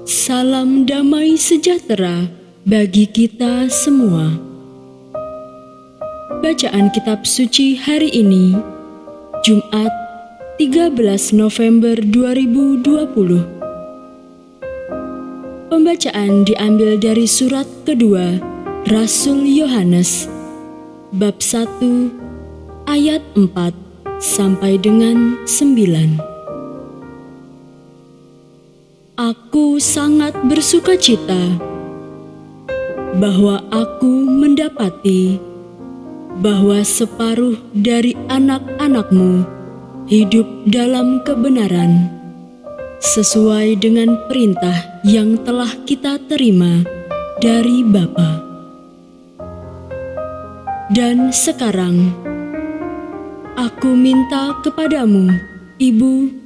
Salam damai sejahtera bagi kita semua. Bacaan kitab suci hari ini, Jumat 13 November 2020. Pembacaan diambil dari surat kedua Rasul Yohanes, bab 1 ayat 4 sampai dengan 9. Aku sangat bersukacita bahwa aku mendapati bahwa separuh dari anak-anakmu hidup dalam kebenaran, sesuai dengan perintah yang telah kita terima dari Bapa. Dan sekarang, aku minta kepadamu, Ibu,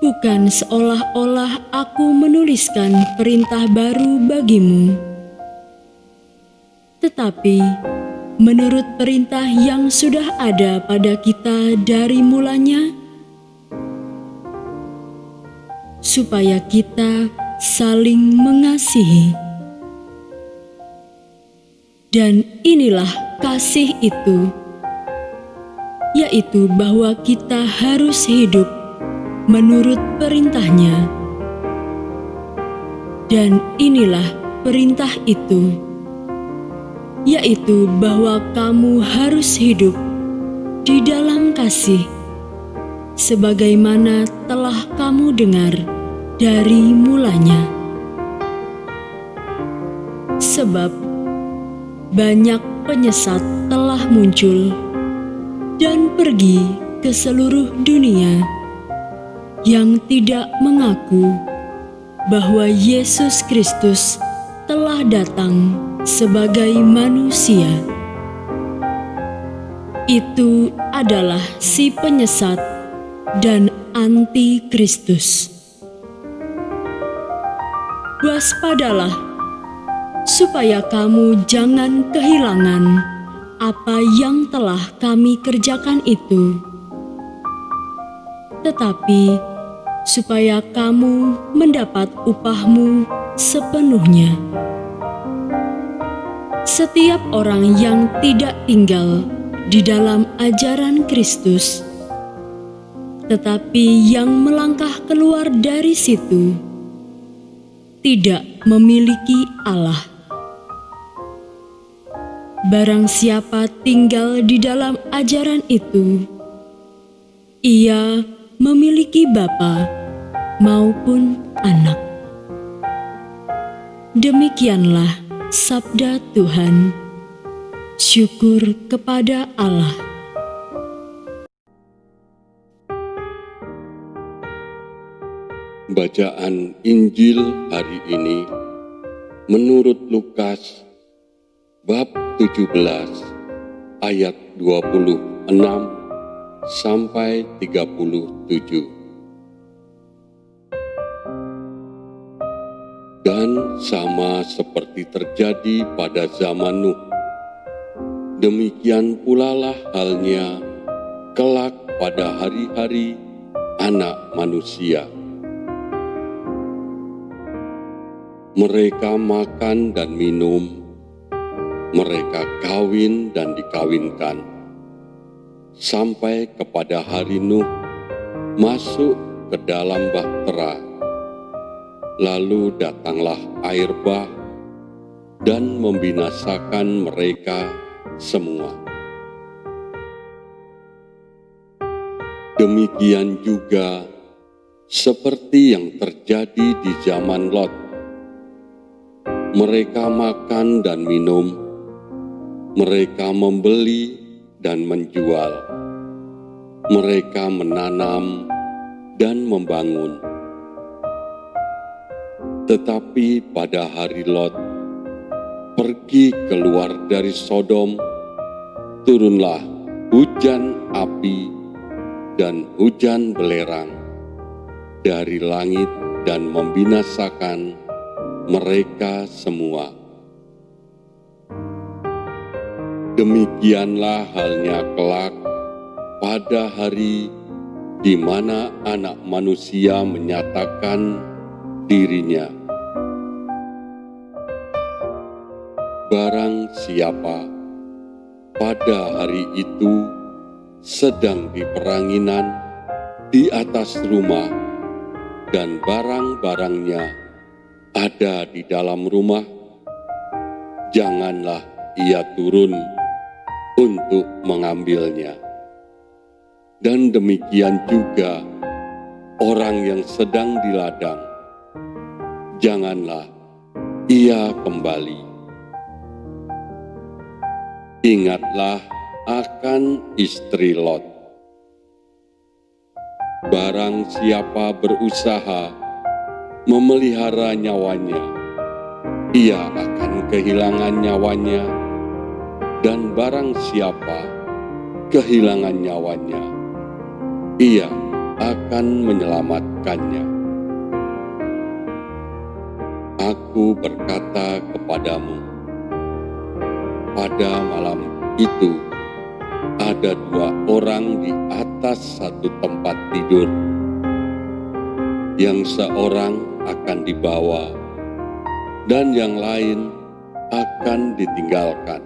bukan seolah-olah aku menuliskan perintah baru bagimu, tetapi menurut perintah yang sudah ada pada kita dari mulanya, supaya kita saling mengasihi. Dan inilah kasih itu, yaitu bahwa kita harus hidup menurut perintahnya. Dan inilah perintah itu, yaitu bahwa kamu harus hidup di dalam kasih, sebagaimana telah kamu dengar dari mulanya. Sebab banyak penyesat telah muncul dan pergi ke seluruh dunia yang tidak mengaku bahwa Yesus Kristus telah datang sebagai manusia. Itu adalah si penyesat dan anti-Kristus. Waspadalah, supaya kamu jangan kehilangan apa yang telah kami kerjakan itu, tetapi supaya kamu mendapat upahmu sepenuhnya. Setiap orang yang tidak tinggal di dalam ajaran Kristus, tetapi yang melangkah keluar dari situ, tidak memiliki Allah. Barang siapa tinggal di dalam ajaran itu, ia memiliki Bapa maupun Anak. Demikianlah sabda Tuhan. Syukur kepada Allah. Bacaan Injil hari ini menurut Lukas bab 17 ayat 26 sampai 37. Dan sama seperti terjadi pada zaman Nuh, demikian pula lah halnya kelak pada hari-hari Anak Manusia. Mereka makan dan minum, mereka kawin dan dikawinkan, sampai kepada hari Nuh masuk ke dalam bahtera. Lalu datanglah air bah dan membinasakan mereka semua. Demikian juga seperti yang terjadi di zaman Lot. Mereka makan dan minum, mereka membeli dan menjual, mereka menanam dan membangun. Tetapi pada hari Lot pergi keluar dari Sodom, turunlah hujan api dan hujan belerang dari langit dan membinasakan mereka semua. Demikianlah halnya kelak pada hari di mana Anak Manusia menyatakan dirinya. Barang siapa pada hari itu sedang di peranginan di atas rumah dan barang-barangnya ada di dalam rumah, janganlah ia turun untuk mengambilnya. Dan demikian juga orang yang sedang di ladang, janganlah ia kembali. Ingatlah akan istri Lot. Barang siapa berusaha memelihara nyawanya, ia akan kehilangan nyawanya, dan barang siapa kehilangan nyawanya, ia akan menyelamatkannya. Aku berkata kepadamu, pada malam itu ada 2 orang di atas satu tempat tidur, yang seorang akan dibawa dan yang lain akan ditinggalkan.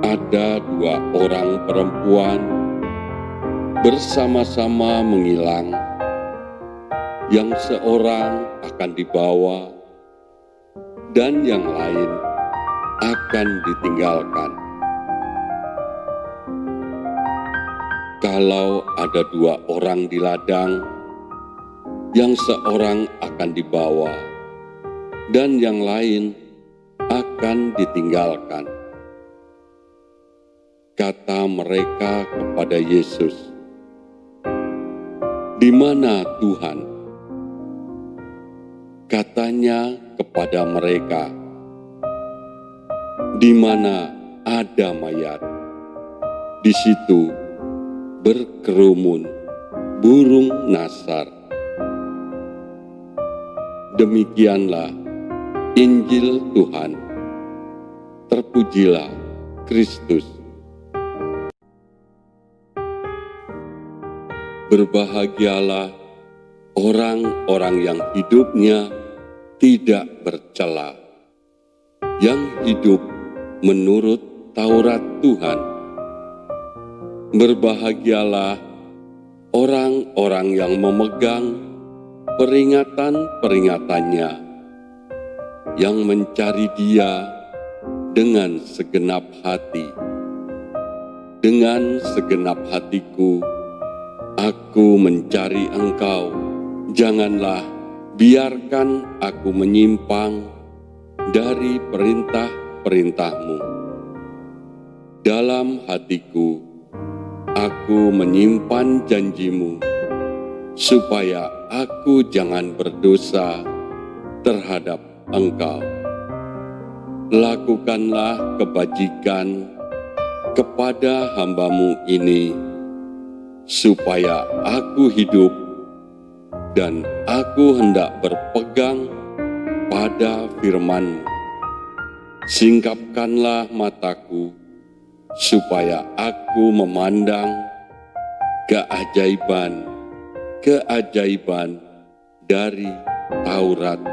Ada 2 orang perempuan bersama-sama menghilang, yang seorang akan dibawa dan yang lain akan ditinggalkan. Kalau ada 2 orang di ladang, yang seorang akan dibawa dan yang lain akan ditinggalkan. Kata mereka kepada Yesus, "Di mana Tuhan?" Katanya kepada mereka, "Di mana ada mayat, di situ berkerumun burung nasar." Demikianlah Injil Tuhan. Terpujilah Kristus. Berbahagialah orang-orang yang hidupnya tidak bercela, yang hidup menurut Taurat Tuhan. Berbahagialah orang-orang yang memegang peringatan-peringatannya, yang mencari Dia dengan segenap hati. Dengan segenap hatiku, aku mencari Engkau. Janganlah biarkan aku menyimpang dari perintah-perintah-Mu. Dalam hatiku, aku menyimpan janji-Mu, supaya aku jangan berdosa terhadap Engkau. Lakukanlah kebajikan kepada hamba-Mu ini, supaya aku hidup, dan aku hendak berpegang pada firman-Mu. Singkapkanlah mataku, supaya aku memandang keajaiban-keajaiban dari Taurat